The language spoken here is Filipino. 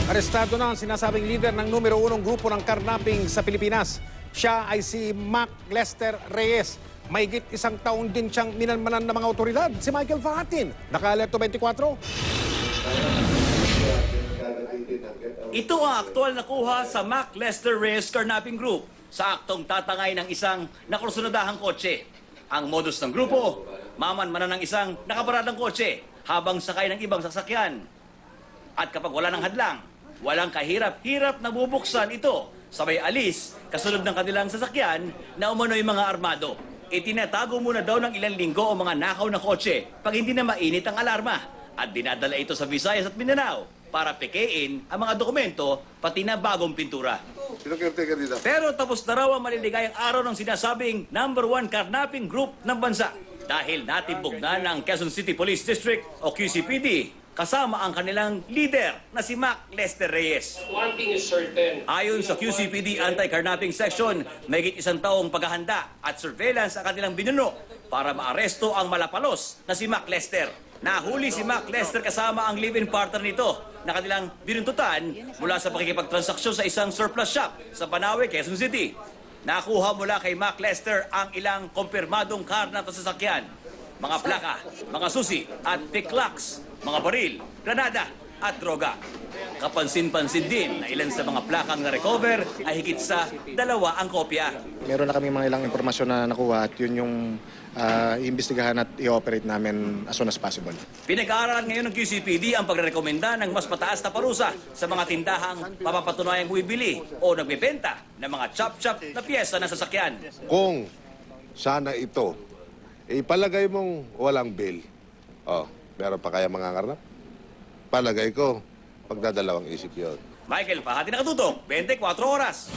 Arestado na ang sinasabing leader ng numero 1 grupo ng karnaping sa Pilipinas. Siya ay si Mac Lester Reyes. Mahigit isang taon din siyang minanmanan ng mga otoridad, si Michael Fahatin. Naka-alerto 24. Ito ang aktual na kuha sa Mac Lester Reyes Carnapping Group sa aktong tatangay ng isang nakursunadahang kotse. Ang modus ng grupo, mamanmanan ng isang nakaparadang kotse habang sakay ng ibang sasakyan. At kapag wala ng hadlang, walang kahirap-hirap na bubuksan ito sabay alis kasunod ng kanilang sasakyan na umano'y mga armado. Itinatago muna daw ng ilang linggo ang mga nakaw na kotse pag hindi na mainit ang alarma at dinadala ito sa Visayas at Mindanao para pekein ang mga dokumento pati na bagong pintura. Pero tapos na raw ang maliligayang araw ng sinasabing number 1 karnaping group ng bansa dahil natimbog na ng Quezon City Police District o QCPD kasama ang kanilang leader na si Mac Lester Reyes. One thing is certain. Ayon sa QCPD Anti-Carnapping Section, mahigit isang taong paghahanda at surveillance ang kanilang binuno para maaresto ang malapalos na si Mac Lester. Nahuli si Mac Lester kasama ang live-in partner nito na kanilang binuntutan mula sa pakikipagtransaksyon sa isang surplus shop sa Banawe, Quezon City. Nakuha mula kay Mac Lester ang ilang kumpirmadong karna at sasakyan, mga plaka, mga susi at pick locks, mga baril, granada at droga. Kapansin-pansin din na ilan sa mga plakang na-recover ay higit sa 2 ang kopya. Meron na kami mga ilang impormasyon na nakuha at yun yung iimbestigahan at i-operate namin as soon as possible. Pinag-aaralan ngayon ng QCPD ang pagrekomenda ng mas mataas na parusa sa mga tindahang papapatunayang bumibili o nagbebenta ng mga chop-chop na piyesa ng sasakyan. Kung sana ito, ipalagay mong walang bail. Meron pa kaya mga ngarap? Palagay ko, pagdadalawang isip yun. Michael Fahatin, nakatutok, 24 oras.